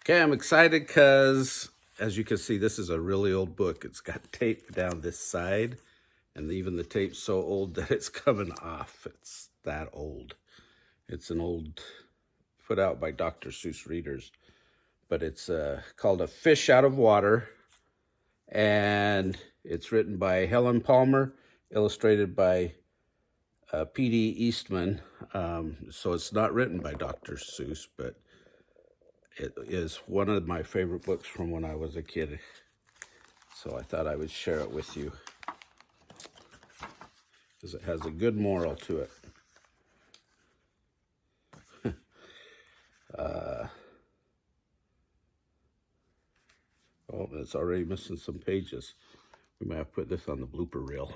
Okay, I'm excited because, as you can see, this is a really old book. It's got tape down this side, and even the tape's so old that it's coming off. It's that old. It's an old, put out by Dr. Seuss readers, but it's called A Fish Out of Water, and it's written by Helen Palmer, illustrated by PD Eastman. So it's not written by Dr. Seuss, but it is one of my favorite books from when I was a kid. So I thought I would share it with you because it has a good moral to it. Oh, it's already missing some pages. We might have to put this on the blooper reel.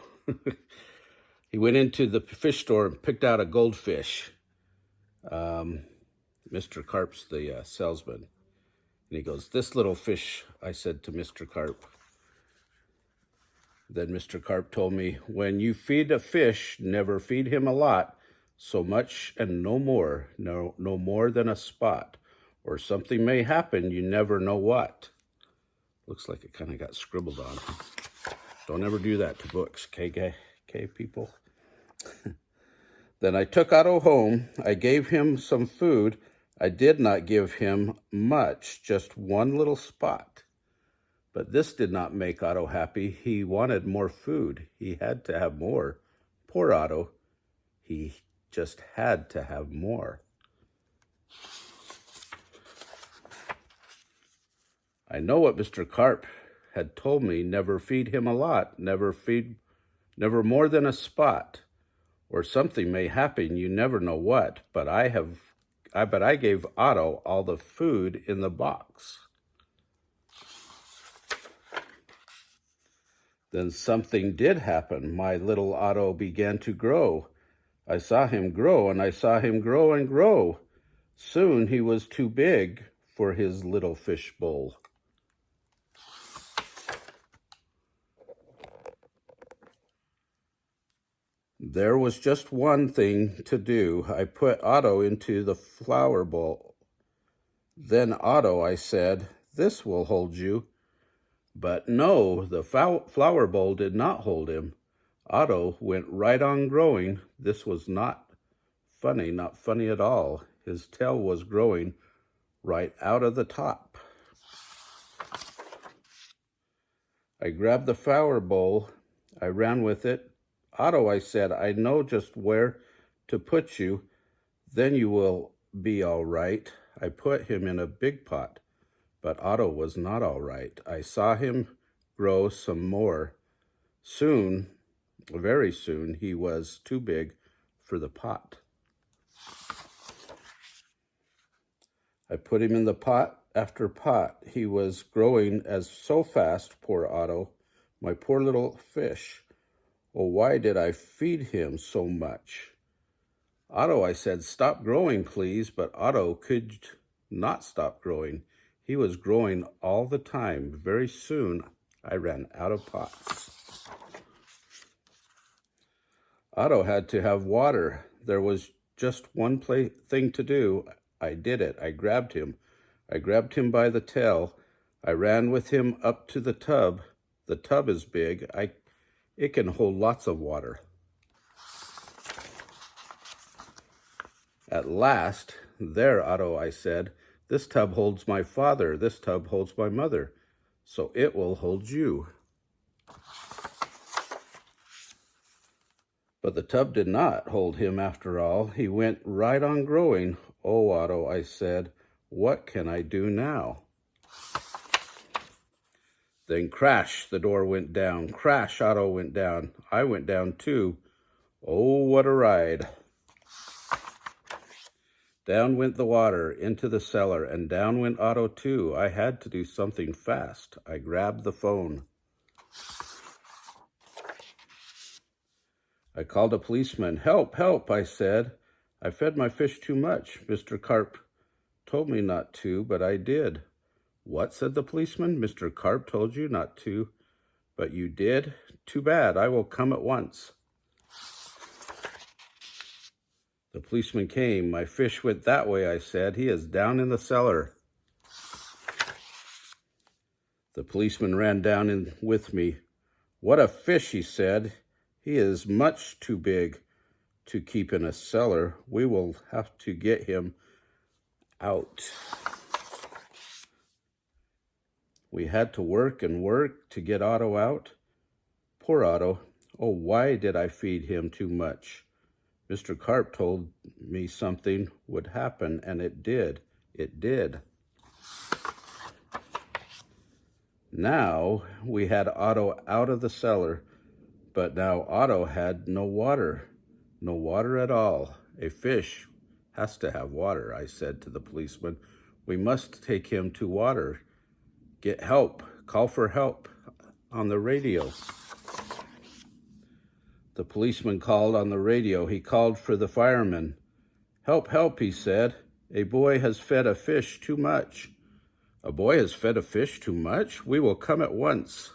He went into the fish store and picked out a goldfish. Mr. Carp's the salesman. And he goes, "This little fish," I said to Mr. Carp. Then Mr. Carp told me, "When you feed a fish, never feed him a lot, so much and no more, no more than a spot, or something may happen, you never know what." Looks like it kind of got scribbled on. Don't ever do that to books, okay people? Then I took Otto home. I gave him some food. I did not give him much, just one little spot. But this did not make Otto happy. He wanted more food. He had to have more. Poor Otto. He just had to have more. I know what Mr. Carp had told me, never feed him a lot, never more than a spot, or something may happen, you never know what, but I gave Otto all the food in the box. Then something did happen. My little Otto began to grow. I saw him grow, and I saw him grow and grow. Soon he was too big for his little fish bowl. There was just one thing to do. I put Otto into the flower bowl. Then, "Otto," I said, "this will hold you." But no, the flower bowl did not hold him. Otto went right on growing. This was not funny at all. His tail was growing right out of the top. I grabbed the flower bowl. I ran with it. "Otto," I said, "I know just where to put you. Then you will be all right." I put him in a big pot, but Otto was not all right. I saw him grow some more. Soon, very soon, he was too big for the pot. I put him in the pot after pot. He was growing as so fast, poor Otto, my poor little fish. Oh, why did I feed him so much? "Otto," I said, "stop growing, please." But Otto could not stop growing. He was growing all the time. Very soon, I ran out of pots. Otto had to have water. There was just one thing to do. I did it. I grabbed him. I grabbed him by the tail. I ran with him up to the tub. The tub is big. It can hold lots of water. At last, "There, Otto," I said, "this tub holds my father. This tub holds my mother. So it will hold you." But the tub did not hold him after all. He went right on growing. "Oh, Otto," I said, "what can I do now?" Then crash, the door went down. Crash, Otto went down. I went down too. Oh, what a ride. Down went the water into the cellar, and down went Otto too. I had to do something fast. I grabbed the phone. I called a policeman. "Help, help," I said. "I fed my fish too much. Mr. Carp told me not to, but I did." "What?" said the policeman. "Mr. Carp told you not to, but you did? Too bad. I will come at once." The policeman came. "My fish went that way," I said. "He is down in the cellar." The policeman ran down in with me. "What a fish," he said. "He is much too big to keep in a cellar. We will have to get him out." We had to work and work to get Otto out. Poor Otto. Oh, why did I feed him too much? Mr. Carp told me something would happen, and it did. It did. Now we had Otto out of the cellar, but now Otto had no water. No water at all. A fish has to have water, I said to the policeman. We must take him to water. Get help. Call for help on the radio. The policeman called on the radio. He called for the fireman. "Help, help," he said. "A boy has fed a fish too much." "A boy has fed a fish too much? We will come at once."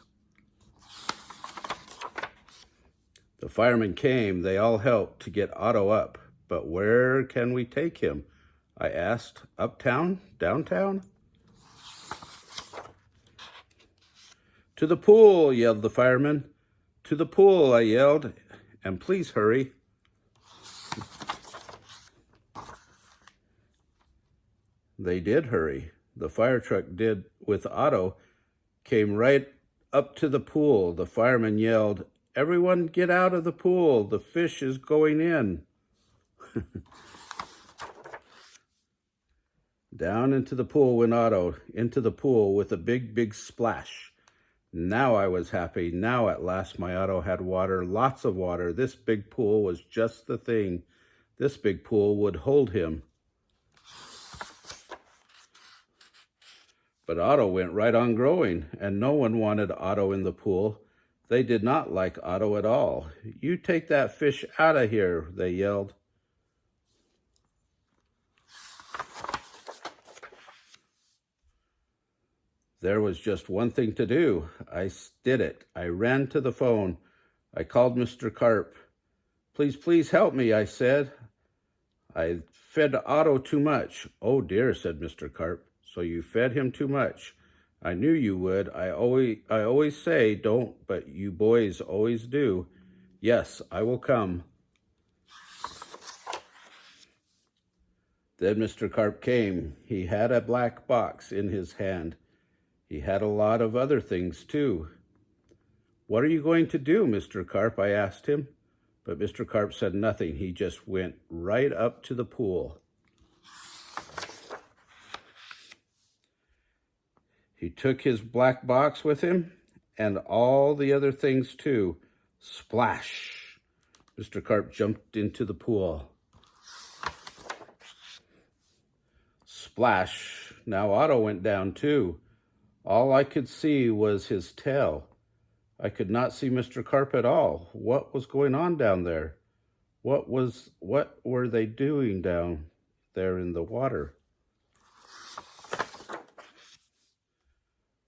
The firemen came. They all helped to get Otto up. But where can we take him? I asked. Uptown? Downtown? "To the pool," yelled the fireman. "To the pool," I yelled. "And please hurry." They did hurry. The fire truck did with Otto, came right up to the pool. The fireman yelled, "Everyone get out of the pool. The fish is going in." Down into the pool went Otto, into the pool with a big, big splash. Now I was happy. Now at last my Otto had water, lots of water. This big pool was just the thing. This big pool would hold him. But Otto went right on growing, and no one wanted Otto in the pool. They did not like Otto at all. "You take that fish out of here," they yelled. There was just one thing to do. I did it. I ran to the phone. I called Mr. Carp. "Please, please help me," I said. "I fed Otto too much." "Oh dear," said Mr. Carp. "So you fed him too much. I knew you would. I always say don't, but you boys always do. Yes, I will come." Then Mr. Carp came. He had a black box in his hand. He had a lot of other things too. "What are you going to do, Mr. Carp?" I asked him. But Mr. Carp said nothing. He just went right up to the pool. He took his black box with him and all the other things too. Splash! Mr. Carp jumped into the pool. Splash! Now Otto went down too. All I could see was his tail. I could not see Mr. Carp at all. What was going on down there? What were they doing down there in the water?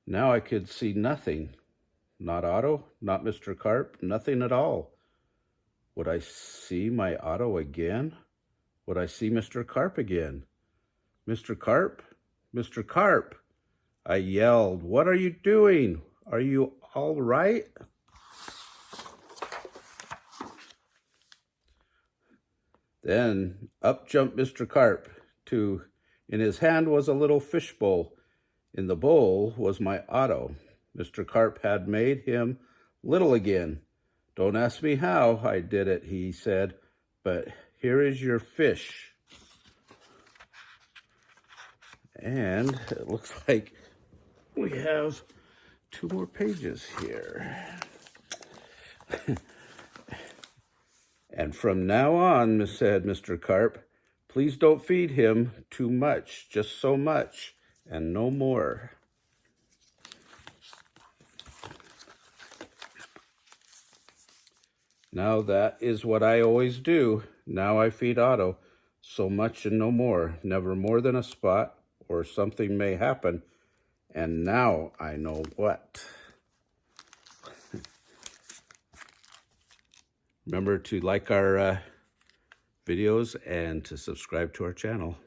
Now I could see nothing. Not Otto, not Mr. Carp, nothing at all. Would I see my Otto again? Would I see Mr. Carp again? "Mr. Carp? Mr. Carp!" I yelled. "What are you doing? Are you all right?" Then up jumped Mr. Carp. In his hand was a little fish bowl. In the bowl was my Otto. Mr. Carp had made him little again. "Don't ask me how I did it," he said, "but here is your fish." And it looks like we have 2 more pages here. "And from now on," said Mr. Carp, "please don't feed him too much, just so much, and no more." Now that is what I always do. Now I feed Otto so much and no more, never more than a spot, or something may happen, and now I know what. Remember to like our videos and to subscribe to our channel.